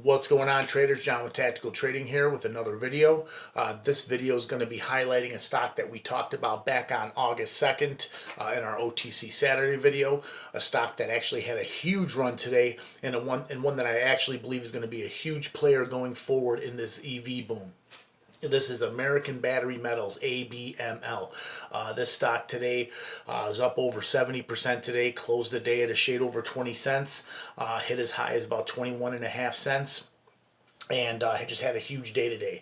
What's going on, traders? John with Tactical Trading here with another video. This video is going to be highlighting a stock that we talked about back on August 2nd in our OTC Saturday video. A stock that actually had a huge run today, and one that I actually believe is going to be a huge player going forward in this EV boom. This is American Battery Metals, Abml. This stock today is up over 70% today, closed the day at a shade over 20 cents, hit as high as about 21.5 cents, and just had a huge day today.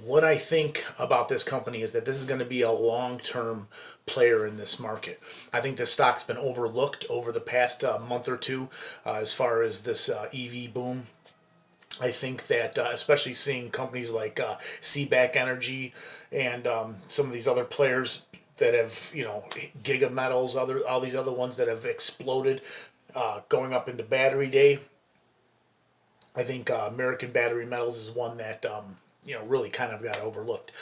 What I think about this company is that this is going to be a long-term player in this market. I think this stock's been overlooked over the past month or two as far as this EV boom. I think that especially seeing companies like Seaback Energy and some of these other players that have, Giga Metals, all these other ones that have exploded going up into Battery Day. I think American Battery Metals is one that really kind of got overlooked.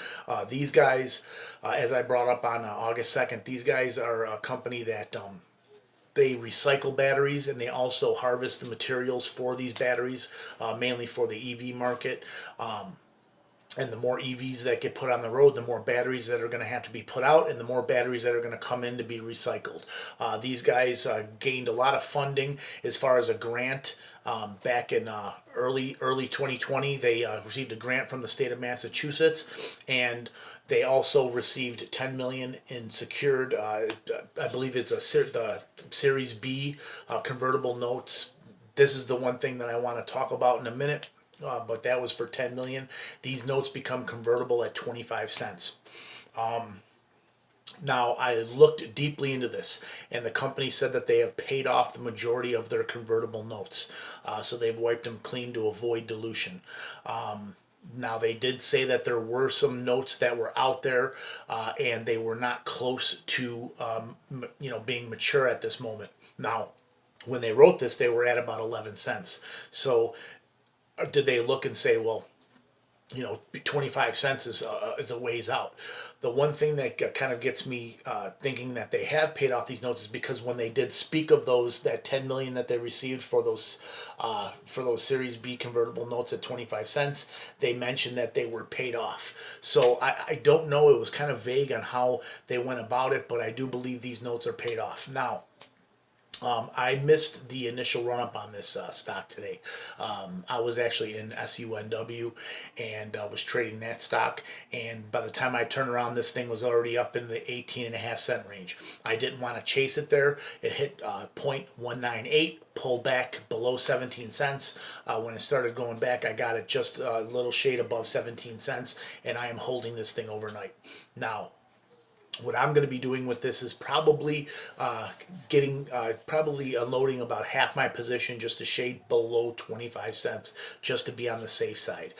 These guys, as I brought up on August 2nd, these guys are a company that they recycle batteries, and they also harvest the materials for these batteries, mainly for the EV market. And the more EVs that get put on the road, the more batteries that are going to have to be put out, and the more batteries that are going to come in to be recycled. These guys gained a lot of funding as far as a grant. Back in early 2020, they received a grant from the state of Massachusetts, and they also received $10 million in secured, I believe it's the Series B convertible notes. This is the one thing that I want to talk about in a minute. But that was for $10 million. These notes become convertible at 25 cents. Now, I looked deeply into this, and the company said that they have paid off the majority of their convertible notes. So they've wiped them clean to avoid dilution. Now, they did say that there were some notes that were out there, and they were not close to, being mature at this moment. Now, when they wrote this, they were at about 11 cents. So did they look and say, well, 25 cents is a ways out? The one thing that kind of gets me thinking that they have paid off these notes is because when they did speak of that 10 million that they received for those Series B convertible notes at 25 cents, they mentioned that they were paid off. So I don't know. It was kind of vague on how they went about it, but I do believe these notes are paid off. Now, I missed the initial run-up on this stock today. I was actually in SUNW and was trading that stock, and by the time I turned around, this thing was already up in the 18.5 cent range. I didn't want to chase it there. It hit 0.198, pulled back below 17 cents. When it started going back, I got it just a little shade above 17 cents, and I am holding this thing overnight. Now, what I'm going to be doing with this is probably unloading about half my position, just a shade below 25 cents, just to be on the safe side.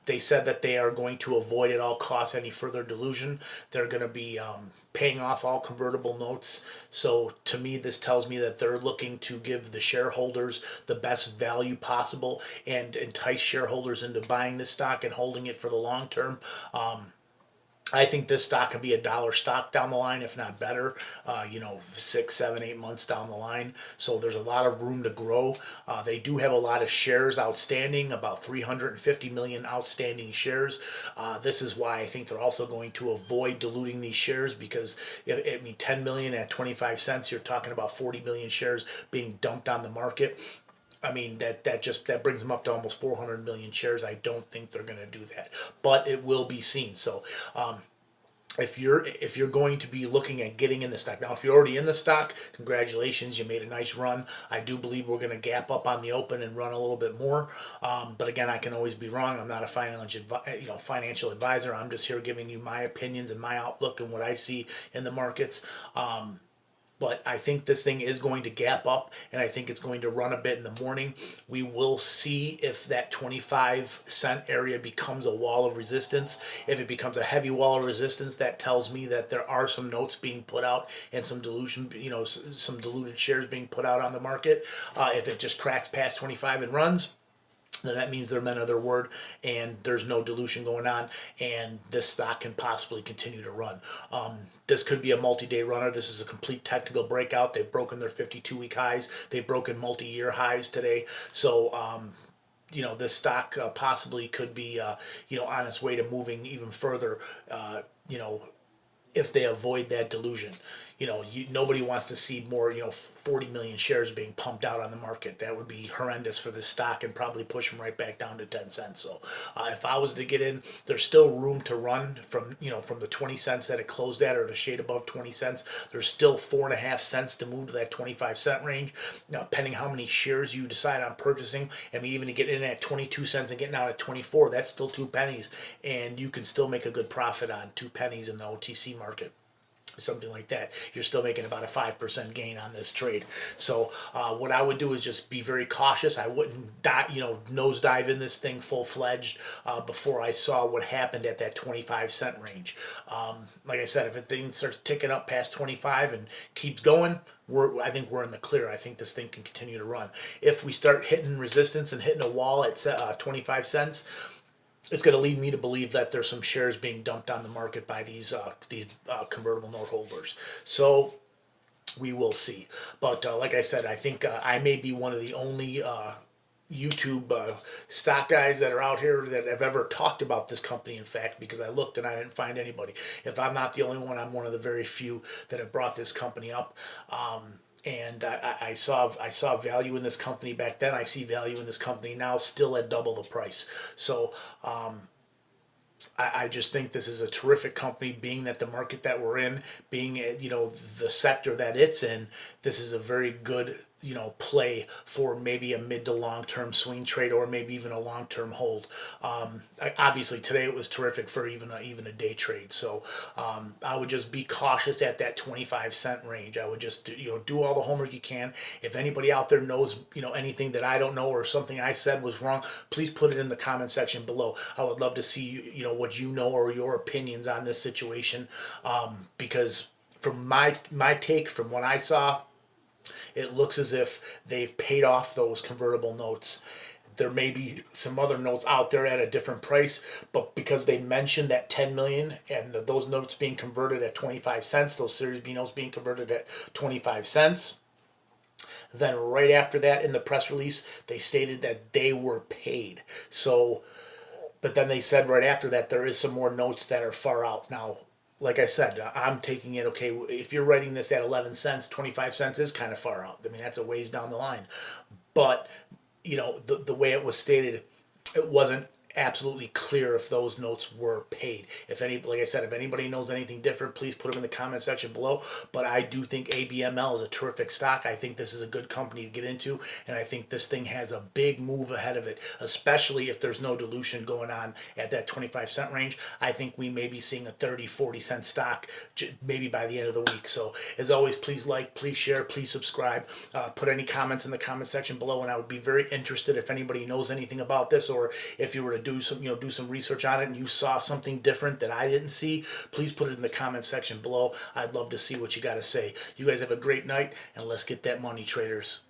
They said that they are going to avoid at all costs any further dilution. They're going to be paying off all convertible notes. So to me, this tells me that they're looking to give the shareholders the best value possible and entice shareholders into buying this stock and holding it for the long term. I think this stock could be $1 stock down the line, if not better, 6, 7, 8 months down the line. So there's a lot of room to grow. They do have a lot of shares outstanding, about 350 million outstanding shares. This is why I think they're also going to avoid diluting these shares, because 10 million at 25 cents, you're talking about 40 million shares being dumped on the market. I mean, that brings them up to almost 400 million shares. I don't think they're going to do that, but it will be seen. So, if you're going to be looking at getting in the stock now, if you're already in the stock, congratulations, you made a nice run. I do believe we're going to gap up on the open and run a little bit more. But again, I can always be wrong. I'm not a financial advisor. I'm just here giving you my opinions and my outlook and what I see in the markets. But I think this thing is going to gap up, and I think it's going to run a bit in the morning. We will see if that 25 cent area becomes a wall of resistance. If it becomes a heavy wall of resistance, that tells me that there are some notes being put out and some dilution, some diluted shares being put out on the market. If it just cracks past 25 and runs, then that means they're men of their word and there's no dilution going on, and this stock can possibly continue to run. This could be a multi-day runner. This is a complete technical breakout. They've broken their 52-week highs. They've broken multi-year highs today. So this stock possibly could be on its way to moving even further, if they avoid that delusion. Nobody wants to see more, 40 million shares being pumped out on the market. That would be horrendous for this stock and probably push them right back down to 10 cents. So if I was to get in, there's still room to run from the 20 cents that it closed at, or the shade above 20 cents. There's still 4.5 cents to move to that 25-cent range. Now, depending how many shares you decide on purchasing, I mean, even to get in at 22 cents and getting out at 24, that's still 2 pennies, and you can still make a good profit on 2 pennies in the OTC market. Something like that, you're still making about a 5% gain on this trade. So what I would do is just be very cautious. I wouldn't nosedive in this thing full-fledged before I saw what happened at that 25-cent range. Like I said, if a thing starts ticking up past 25 and keeps going, I think we're in the clear. I think this thing can continue to run. If we start hitting resistance and hitting a wall at 25 cents, it's going to lead me to believe that there's some shares being dumped on the market by these convertible note holders. So we will see. But like I said, I think I may be one of the only YouTube stock guys that are out here that have ever talked about this company, in fact, because I looked and I didn't find anybody. If I'm not the only one, I'm one of the very few that have brought this company up. And I saw value in this company back then. I see value in this company now, still at double the price. So I just think this is a terrific company, being that the market that we're in, being the sector that it's in. This is a very good play for maybe a mid to long term swing trade, or maybe even a long term hold. Obviously today it was terrific for even a day trade. So I would just be cautious at that 25-cent range. I would just do all the homework you can. If anybody out there knows anything that I don't know, or something I said was wrong, please put it in the comment section below. I would love to see what you know, or your opinions on this situation, because from my take, from what I saw, it looks as if they've paid off those convertible notes. There may be some other notes out there at a different price, but because they mentioned that 10 million and those notes being converted at 25 cents, those Series B notes being converted at 25 cents, then right after that in the press release, they stated that they were paid. So, but then they said right after that there is some more notes that are far out. Now, like I said, I'm taking it, okay, if you're writing this at 11 cents, 25 cents is kind of far out. I mean, that's a ways down the line. But, the way it was stated, it wasn't absolutely clear if those notes were paid. Like I said, if anybody knows anything different, please put them in the comment section below. But I do think Abml is a terrific stock. I think this is a good company to get into, and I think this thing has a big move ahead of it, especially if there's no dilution going on at that 25-cent range. I think we may be seeing a 30-40 cent stock maybe by the end of the week. So as always, please like, please share, please subscribe, put any comments in the comment section below, and I would be very interested if anybody knows anything about this, or if you were to do some research on it and you saw something different that I didn't see, please put it in the comment section below. I'd love to see what you got to say. You guys have a great night, and let's get that money, traders.